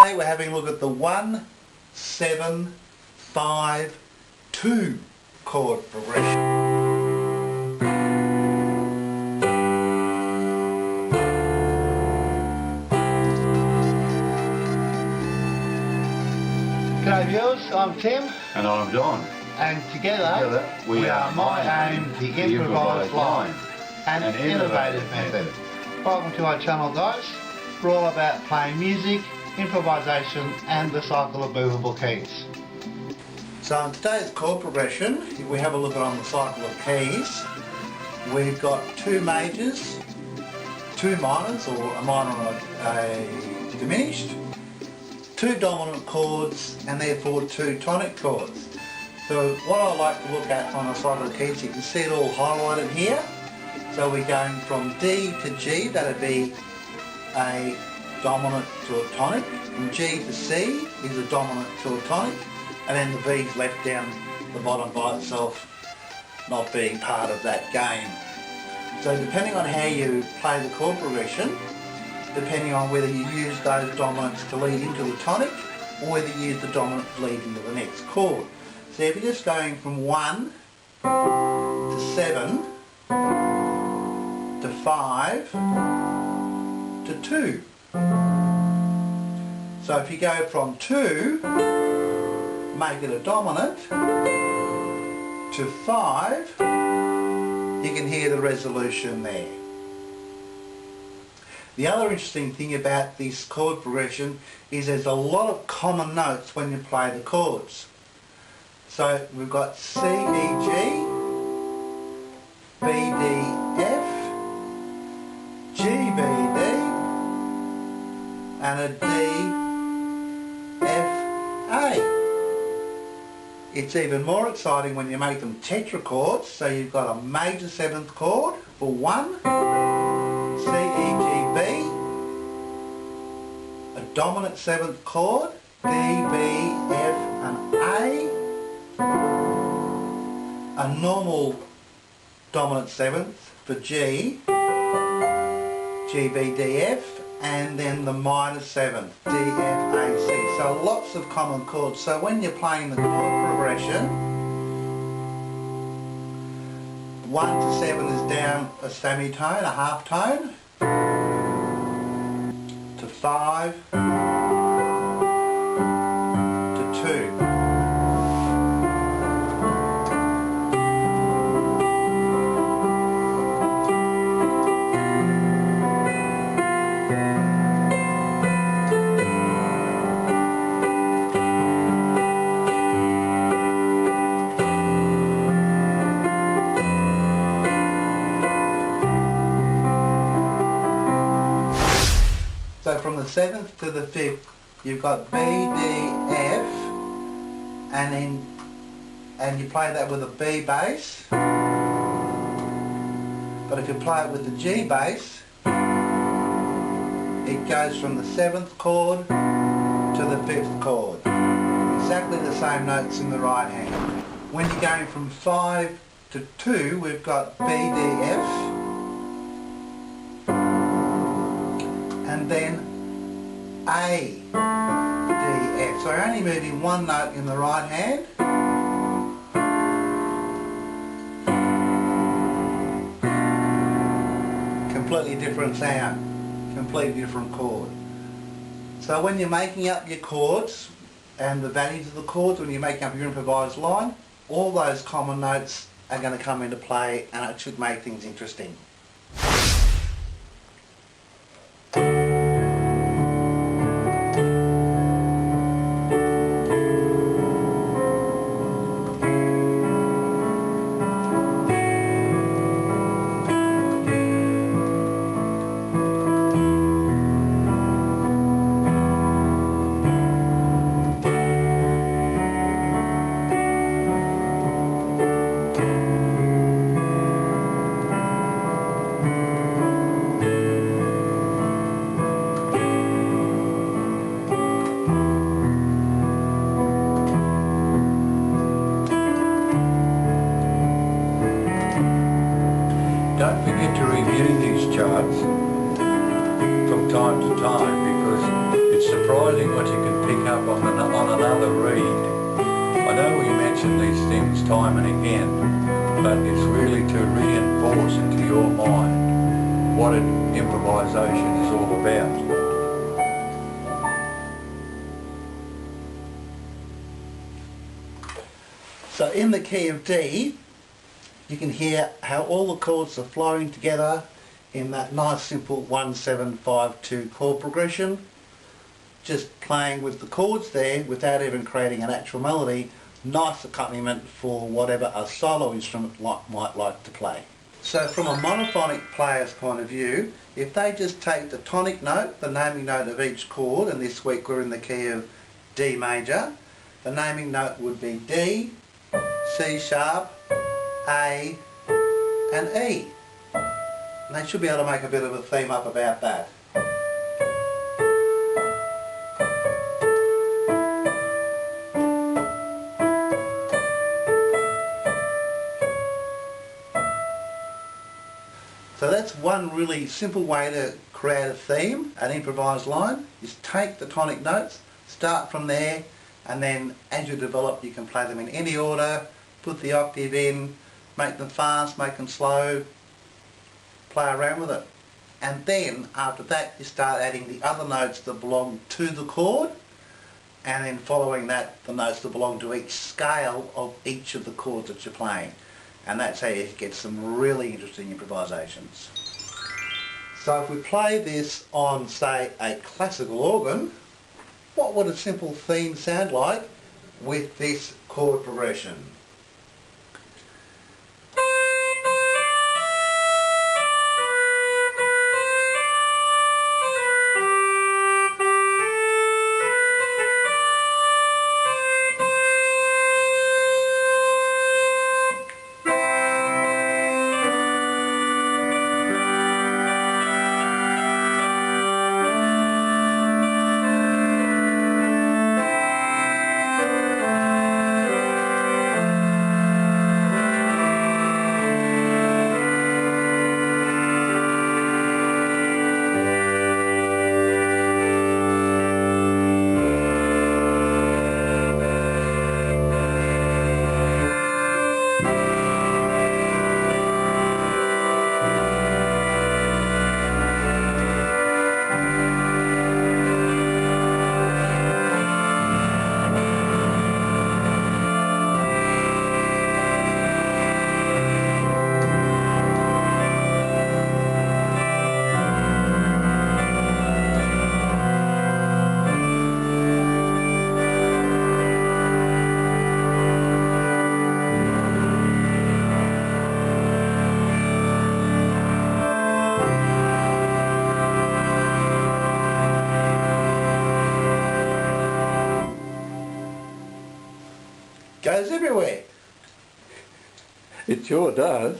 Today we're having a look at the 1, 7, 5, 2 chord progression. G'day viewers, I'm Tim. And I'm Don. And together we are miAim, the improvised line, an innovative method. Welcome to our channel, guys. We're all about playing music, improvisation and the cycle of movable keys. So in today's chord progression, we have a look on the cycle of keys. We've got 2 majors, 2 minors, or a minor and a diminished, 2 dominant chords, and therefore 2 tonic chords. So what I like to look at on a cycle of keys, you can see it all highlighted here. So we're going from D to G, that'd be a dominant to a tonic, and G to C is a dominant to a tonic, and then the B's left down the bottom by itself, not being part of that game. So depending on how you play the chord progression, depending on whether you use those dominants to lead into the tonic, or whether you use the dominant to lead into the next chord. So if you're just going from 1 to 7 to 5 to 2. So if you go from 2, make it a dominant, to 5, you can hear the resolution there. The other interesting thing about this chord progression is there's a lot of common notes when you play the chords. So we've got C, E, G, B, D, F, G, B, D, and a D, F, A. It's even more exciting when you make them TetraChords. So you've got a major 7th chord for 1, C, E, G, B, a dominant 7th chord, D, B, F, and a normal dominant 7th for G, G, B, D, F, and then the minor 7th, D, F, A, C. So lots of common chords. So when you're playing the chord progression, 1 to 7 is down a semitone, a half tone, to 5, to 2. So from the 7th to the 5th, you've got B, D, F, and you play that with a B bass. But if you play it with the G bass, it goes from the 7th chord to the 5th chord. Exactly the same notes in the right hand. When you're going from 5 to 2, we've got B, D, F, and then A, D, F. So we're only moving one note in the right hand. Completely different sound, completely different chord. So when you're making up your chords and the values of the chords, when you're making up your improvised line, all those common notes are going to come into play, and it should make things interesting. Don't forget to review these charts from time to time because it's surprising surprising what you can pick up on another read. I know we mention these things time and again, but it's really to reinforce into your mind what improvisation is all about. So in the key of D, you can hear how all the chords are flowing together in that nice simple 1-7-5-2 chord progression. Just playing with the chords there without even creating an actual melody. Nice accompaniment for whatever a solo instrument might like to play. So from a monophonic player's point of view, if they just take the tonic note, the naming note of each chord, and this week we're in the key of D major, the naming note would be D, C sharp, A and E. And they should be able to make a bit of a theme up about that. So that's one really simple way to create a theme, an improvised line. Is take the tonic notes, start from there, and then as you develop you can play them in any order, put the octave in, make them fast, make them slow, play around with it. And then after that you start adding the other notes that belong to the chord, and then following that the notes that belong to each scale of each of the chords that you're playing. And that's how you get some really interesting improvisations. So if we play this on, say, a classical organ, what would a simple theme sound like with this chord progression? Goes everywhere. It sure does.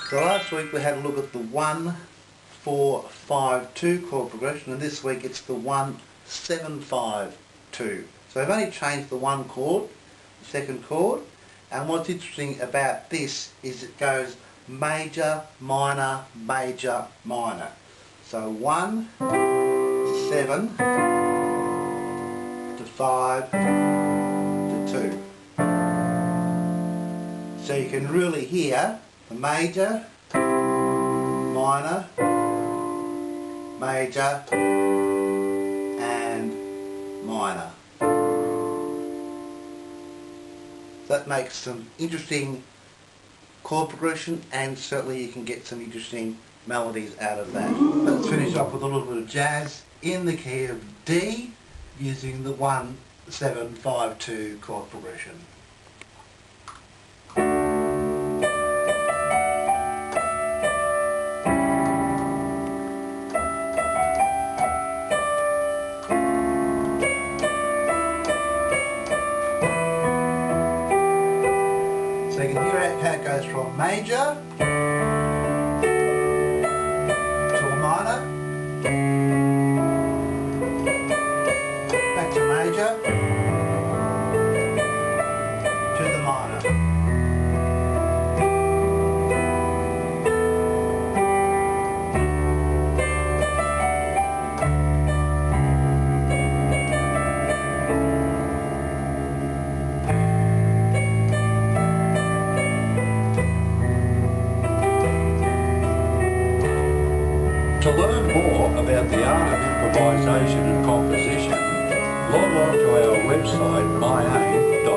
So last week we had a look at the 1-4-5-2 chord progression, and this week it's the 1-7-5-2. So I've only changed the one chord, the second chord, and what's interesting about this is it goes major, minor, major, minor. So 1 to 7 to 5 to 2. So you can really hear the major, minor, major and minor. That makes some interesting chord progression, and certainly you can get some interesting melodies out of that. Let's finish up with a little bit of jazz in the key of D using the 1-7-5-2 chord progression. So you can hear how it goes from major to a minor, back to major, to the minor. improvisation and composition, log on to our website miAim.com.au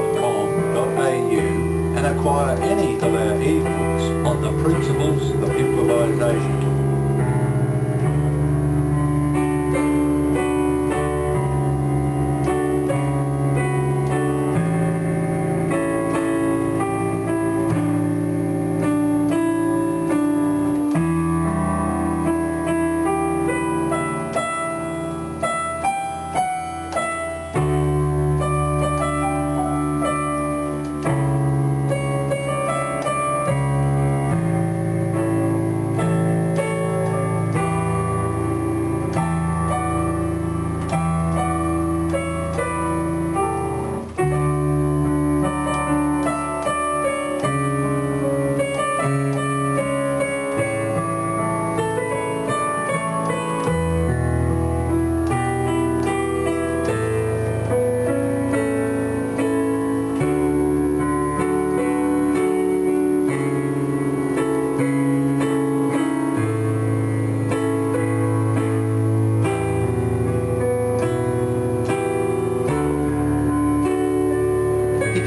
and acquire any of our eBooks on the principles of improvisation.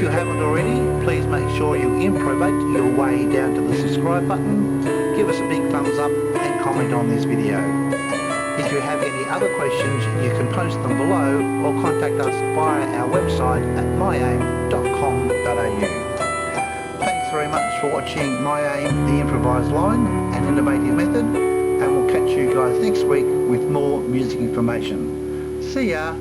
If you haven't already, please make sure you improvate your way down to the subscribe button, give us a big thumbs up and comment on this video. If you have any other questions, you can post them below or contact us via our website at miAim.com.au. Thanks very much for watching miAim, the improvised line and innovative method, and we'll catch you guys next week with more music information. See ya!